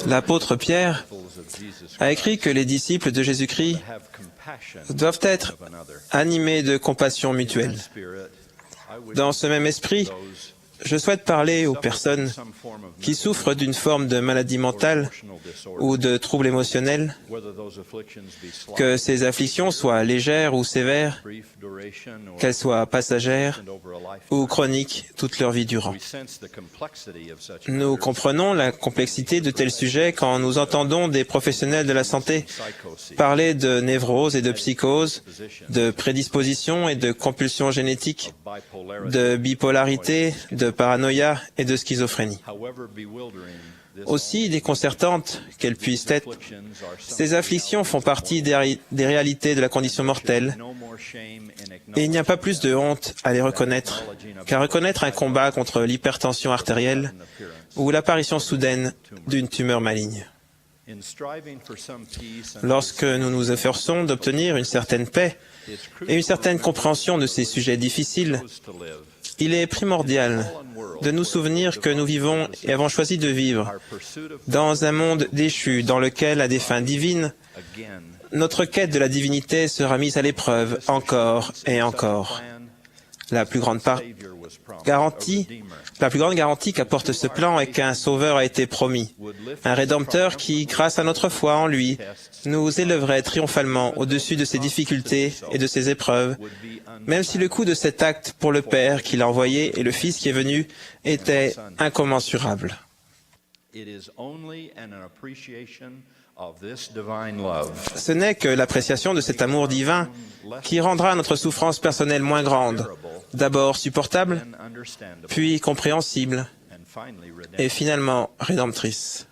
L'apôtre Pierre a écrit que les disciples de Jésus-Christ doivent être animés de compassion mutuelle. Dans ce même esprit, je souhaite parler aux personnes qui souffrent d'une forme de maladie mentale ou de troubles émotionnels, que ces afflictions soient légères ou sévères, qu'elles soient passagères ou chroniques toute leur vie durant. Nous comprenons la complexité de tels sujets quand nous entendons des professionnels de la santé parler de névrose et de psychose, de prédisposition et de compulsion génétique, de bipolarité, de paranoïa et de schizophrénie. Aussi déconcertantes qu'elles puissent être, ces afflictions font partie des réalités de la condition mortelle et il n'y a pas plus de honte à les reconnaître qu'à reconnaître un combat contre l'hypertension artérielle ou l'apparition soudaine d'une tumeur maligne. Lorsque nous nous efforçons d'obtenir une certaine paix et une certaine compréhension de ces sujets difficiles, il est primordial de nous souvenir que nous vivons et avons choisi de vivre dans un monde déchu dans lequel, à des fins divines, notre quête de la divinité sera mise à l'épreuve encore et encore. La plus grande garantie qu'apporte ce plan est qu'un sauveur a été promis, un rédempteur qui, grâce à notre foi en lui, nous élèverait triomphalement au-dessus de ses difficultés et de ses épreuves, même si le coût de cet acte pour le Père qui l'a envoyé et le Fils qui est venu était incommensurable. Ce n'est que l'appréciation de cet amour divin qui rendra notre souffrance personnelle moins grande, d'abord supportable, puis compréhensible, et finalement rédemptrice.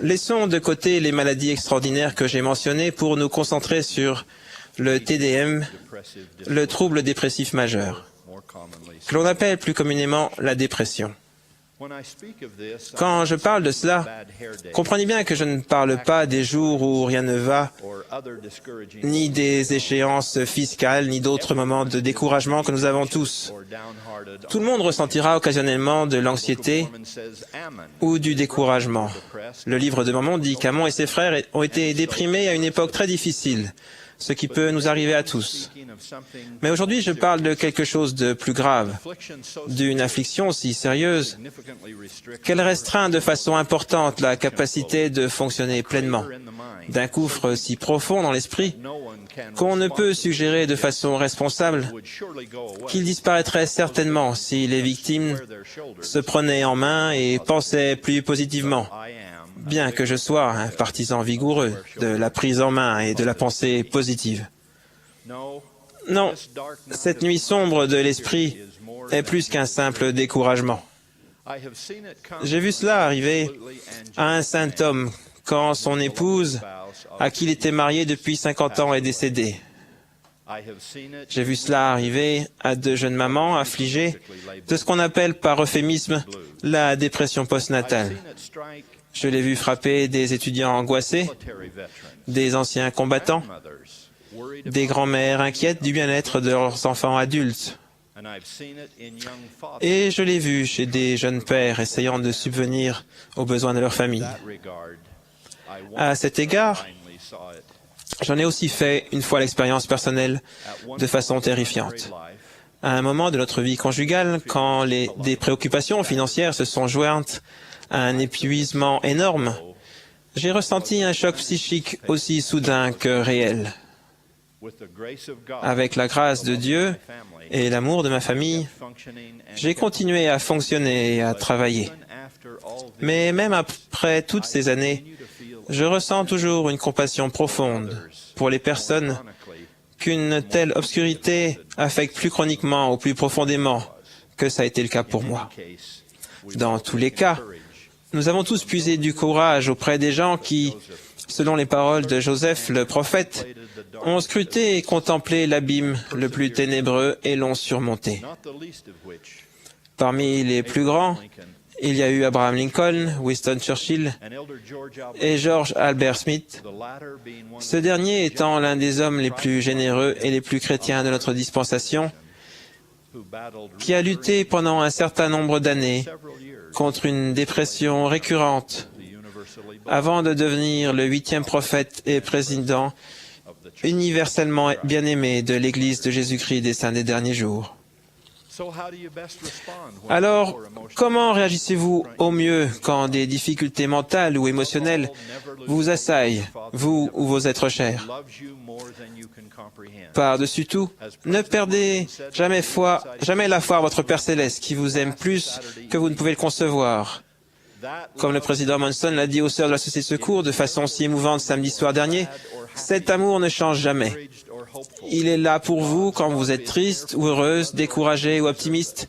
Laissons de côté les maladies extraordinaires que j'ai mentionnées pour nous concentrer sur le TDM, le trouble dépressif majeur, que l'on appelle plus communément la dépression. Quand je parle de cela, comprenez bien que je ne parle pas des jours où rien ne va, ni des échéances fiscales, ni d'autres moments de découragement que nous avons tous. Tout le monde ressentira occasionnellement de l'anxiété ou du découragement. Le livre de Mormon dit qu'Amon et ses frères ont été déprimés à une époque très difficile, ce qui peut nous arriver à tous. Mais aujourd'hui, je parle de quelque chose de plus grave, d'une affliction si sérieuse qu'elle restreint de façon importante la capacité de fonctionner pleinement, d'un gouffre si profond dans l'esprit qu'on ne peut suggérer de façon responsable qu'il disparaîtrait certainement si les victimes se prenaient en main et pensaient plus positivement. Bien que je sois un partisan vigoureux de la prise en main et de la pensée positive. Non, cette nuit sombre de l'esprit est plus qu'un simple découragement. J'ai vu cela arriver à un saint homme quand son épouse, à qui il était marié depuis 50 ans, est décédée. J'ai vu cela arriver à deux jeunes mamans affligées de ce qu'on appelle par euphémisme la dépression postnatale. Je l'ai vu frapper des étudiants angoissés, des anciens combattants, des grands-mères inquiètes du bien-être de leurs enfants adultes. Et je l'ai vu chez des jeunes pères essayant de subvenir aux besoins de leur famille. À cet égard, j'en ai aussi fait une fois l'expérience personnelle de façon terrifiante. À un moment de notre vie conjugale, quand des préoccupations financières se sont jointes à un épuisement énorme, j'ai ressenti un choc psychique aussi soudain que réel. Avec la grâce de Dieu et l'amour de ma famille, j'ai continué à fonctionner et à travailler. Mais même après toutes ces années, je ressens toujours une compassion profonde pour les personnes qu'une telle obscurité affecte plus chroniquement ou plus profondément que ça a été le cas pour moi. Dans tous les cas, nous avons tous puisé du courage auprès des gens qui, selon les paroles de Joseph le prophète, ont scruté et contemplé l'abîme le plus ténébreux et l'ont surmonté. Parmi les plus grands, il y a eu Abraham Lincoln, Winston Churchill et George Albert Smith, ce dernier étant l'un des hommes les plus généreux et les plus chrétiens de notre dispensation, qui a lutté pendant un certain nombre d'années contre une dépression récurrente avant de devenir le 8e prophète et président universellement bien-aimé de l'Église de Jésus-Christ des Saints des Derniers Jours. Alors, comment réagissez-vous au mieux quand des difficultés mentales ou émotionnelles vous assaillent, vous ou vos êtres chers? Par-dessus tout, ne perdez jamais la foi à votre Père Céleste qui vous aime plus que vous ne pouvez le concevoir. Comme le président Monson l'a dit aux sœurs de la Société de Secours de façon si émouvante samedi soir dernier, cet amour ne change jamais. Il est là pour vous quand vous êtes triste ou heureuse, découragée ou optimiste.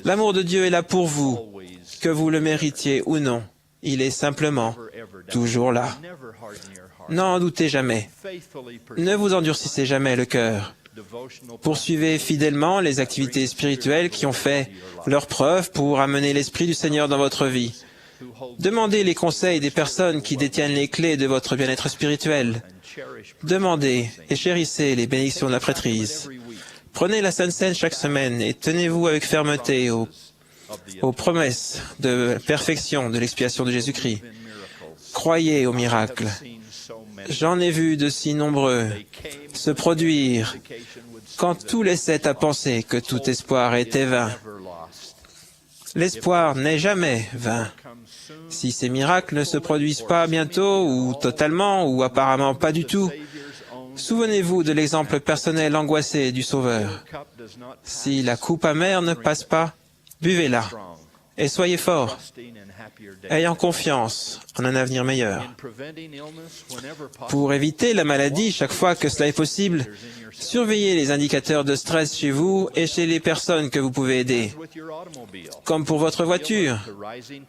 L'amour de Dieu est là pour vous, que vous le méritiez ou non. Il est simplement toujours là. N'en doutez jamais. Ne vous endurcissez jamais le cœur. Poursuivez fidèlement les activités spirituelles qui ont fait leur preuve pour amener l'Esprit du Seigneur dans votre vie. Demandez les conseils des personnes qui détiennent les clés de votre bien-être spirituel. Demandez et chérissez les bénédictions de la prêtrise. Prenez la Sainte Seine chaque semaine et tenez-vous avec fermeté aux promesses de perfection de l'expiation de Jésus-Christ. Croyez aux miracles. J'en ai vu de si nombreux se produire quand tout laissait à penser que tout espoir était vain. L'espoir n'est jamais vain. Si ces miracles ne se produisent pas bientôt, ou totalement, ou apparemment pas du tout, souvenez-vous de l'exemple personnel angoissé du Sauveur. Si la coupe amère ne passe pas, buvez-la, et soyez forts, ayant confiance en un avenir meilleur. Pour éviter la maladie chaque fois que cela est possible, surveillez les indicateurs de stress chez vous et chez les personnes que vous pouvez aider. Comme pour votre voiture,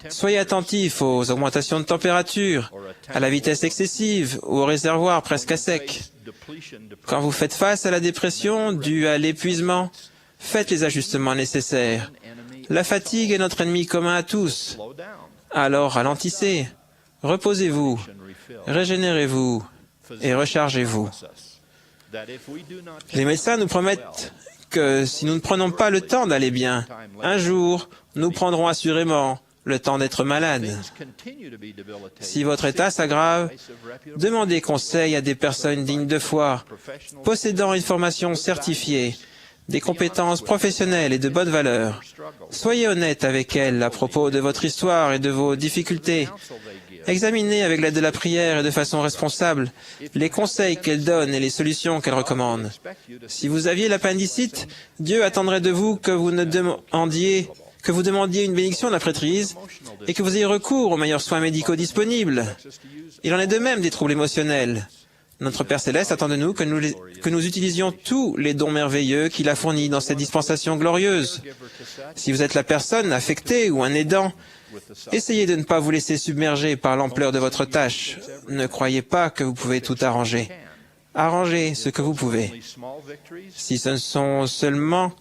soyez attentifs aux augmentations de température, à la vitesse excessive ou au réservoir presque à sec. Quand vous faites face à la dépression due à l'épuisement, faites les ajustements nécessaires. La fatigue est notre ennemi commun à tous. Alors ralentissez, reposez-vous, régénérez-vous et rechargez-vous. Les médecins nous promettent que si nous ne prenons pas le temps d'aller bien, un jour, nous prendrons assurément le temps d'être malades. Si votre état s'aggrave, demandez conseil à des personnes dignes de foi, possédant une formation certifiée, des compétences professionnelles et de bonnes valeurs. Soyez honnête avec elles à propos de votre histoire et de vos difficultés. Examinez avec l'aide de la prière et de façon responsable les conseils qu'elles donnent et les solutions qu'elles recommandent. Si vous aviez l'appendicite, Dieu attendrait de vous que vous demandiez une bénédiction de la prêtrise et que vous ayez recours aux meilleurs soins médicaux disponibles. Il en est de même des troubles émotionnels. Notre Père Céleste attend de nous que nous utilisions tous les dons merveilleux qu'il a fournis dans cette dispensation glorieuse. Si vous êtes la personne affectée ou un aidant, essayez de ne pas vous laisser submerger par l'ampleur de votre tâche. Ne croyez pas que vous pouvez tout arranger. Arrangez ce que vous pouvez. Si ce sont seulement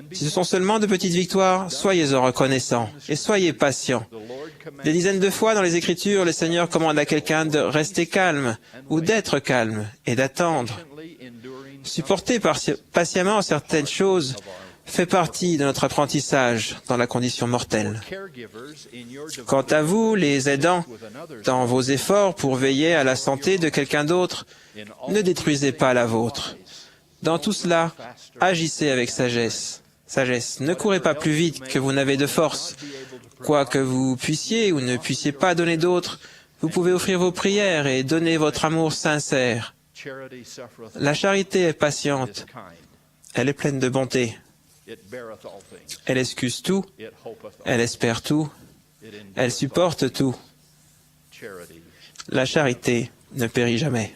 de petites victoires, soyez-en reconnaissants et soyez patients. Des dizaines de fois dans les Écritures, le Seigneur commande à quelqu'un de rester calme ou d'être calme et d'attendre. Supporter patiemment certaines choses fait partie de notre apprentissage dans la condition mortelle. Quant à vous, les aidants, dans vos efforts pour veiller à la santé de quelqu'un d'autre, ne détruisez pas la vôtre. Dans tout cela, agissez avec sagesse. Ne courez pas plus vite que vous n'avez de force. Quoi que vous puissiez ou ne puissiez pas donner d'autre, vous pouvez offrir vos prières et donner votre amour sincère. La charité est patiente. Elle est pleine de bonté. Elle excuse tout. Elle espère tout. Elle supporte tout. La charité ne périt jamais.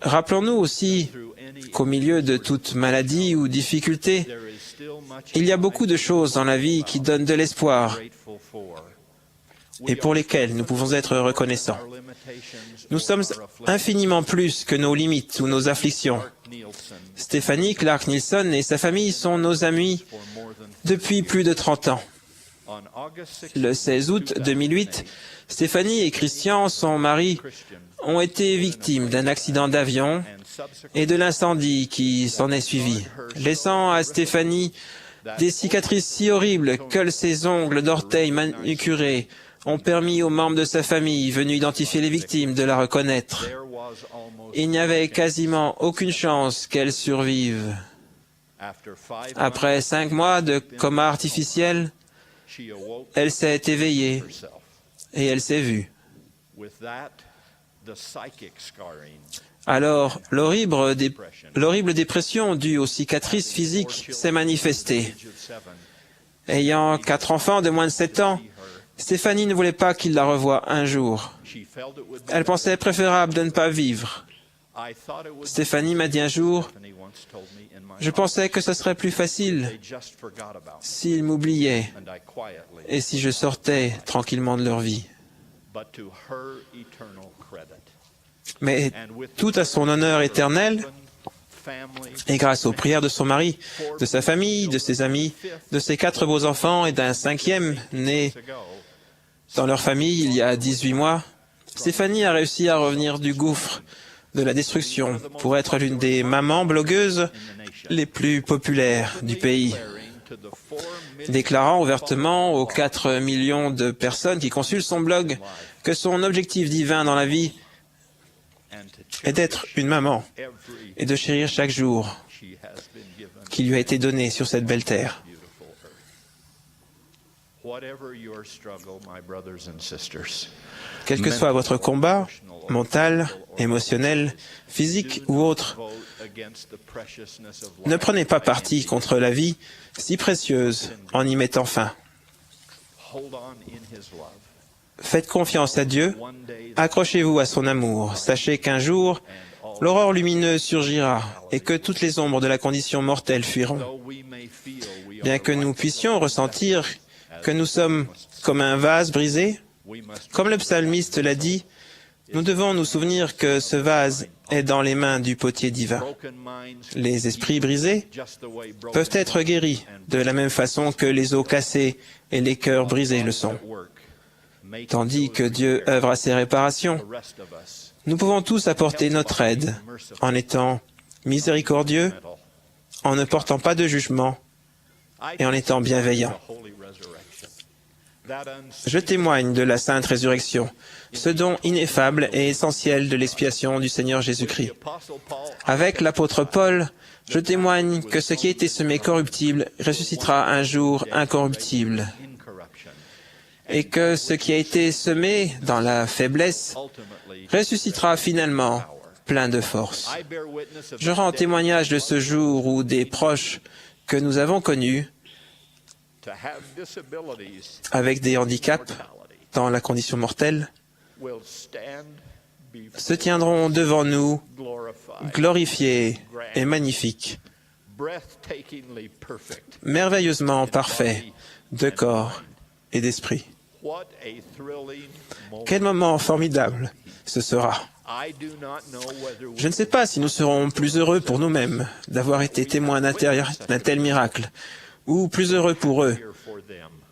Rappelons-nous aussi qu'au milieu de toute maladie ou difficulté, il y a beaucoup de choses dans la vie qui donnent de l'espoir et pour lesquelles nous pouvons être reconnaissants. Nous sommes infiniment plus que nos limites ou nos afflictions. Stéphanie Clark Nielsen et sa famille sont nos amis depuis plus de 30 ans. Le 16 août 2008, Stéphanie et Christian, son mari, ont été victimes d'un accident d'avion et de l'incendie qui s'en est suivi, laissant à Stéphanie des cicatrices si horribles que ses ongles d'orteil manucurés ont permis aux membres de sa famille venus identifier les victimes de la reconnaître. Il n'y avait quasiment aucune chance qu'elle survive. Après 5 mois de coma artificiel, elle s'est éveillée et elle s'est vue. Alors, l'horrible dépression due aux cicatrices physiques s'est manifestée. Ayant 4 enfants de moins de 7 ans, Stéphanie ne voulait pas qu'il la revoie un jour. Elle pensait préférable de ne pas vivre. Stéphanie m'a dit un jour, « Je pensais que ce serait plus facile s'ils m'oubliaient et si je sortais tranquillement de leur vie. » Mais tout à son honneur éternel, et grâce aux prières de son mari, de sa famille, de ses amis, de ses 4 beaux enfants et d'un 5e né dans leur famille il y a 18 mois, Stéphanie a réussi à revenir du gouffre de la destruction pour être l'une des mamans blogueuses les plus populaires du pays, déclarant ouvertement aux 4 millions de personnes qui consultent son blog que son objectif divin dans la vie est d'être une maman et de chérir chaque jour qui lui a été donné sur cette belle terre. Quel que soit votre combat, mental, émotionnel, physique ou autre, ne prenez pas parti contre la vie si précieuse en y mettant fin. Faites confiance à Dieu, accrochez-vous à son amour. Sachez qu'un jour, l'aurore lumineuse surgira et que toutes les ombres de la condition mortelle fuiront. Bien que nous puissions ressentir que nous sommes comme un vase brisé, comme le psalmiste l'a dit, nous devons nous souvenir que ce vase est dans les mains du potier divin. Les esprits brisés peuvent être guéris de la même façon que les os cassés et les cœurs brisés le sont. Tandis que Dieu œuvre à ses réparations, nous pouvons tous apporter notre aide en étant miséricordieux, en ne portant pas de jugement et en étant bienveillants. Je témoigne de la sainte résurrection, ce don ineffable et essentiel de l'expiation du Seigneur Jésus-Christ. Avec l'apôtre Paul, je témoigne que ce qui a été semé corruptible ressuscitera un jour incorruptible, et que ce qui a été semé dans la faiblesse ressuscitera finalement plein de force. Je rends témoignage de ce jour où des proches que nous avons connus, avec des handicaps dans la condition mortelle, se tiendront devant nous, glorifiés et magnifiques, merveilleusement parfaits de corps et d'esprit. Quel moment formidable ce sera! Je ne sais pas si nous serons plus heureux pour nous-mêmes d'avoir été témoins d'un tel miracle, ou plus heureux pour eux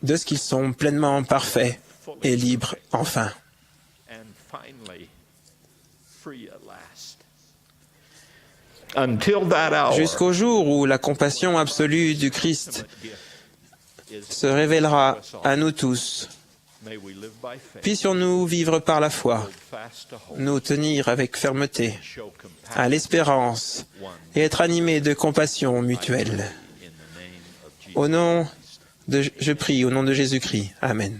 de ce qu'ils sont pleinement parfaits et libres enfin. Jusqu'au jour où la compassion absolue du Christ se révélera à nous tous, puissions-nous vivre par la foi, nous tenir avec fermeté à l'espérance et être animés de compassion mutuelle. Je prie au nom de Jésus-Christ. Amen.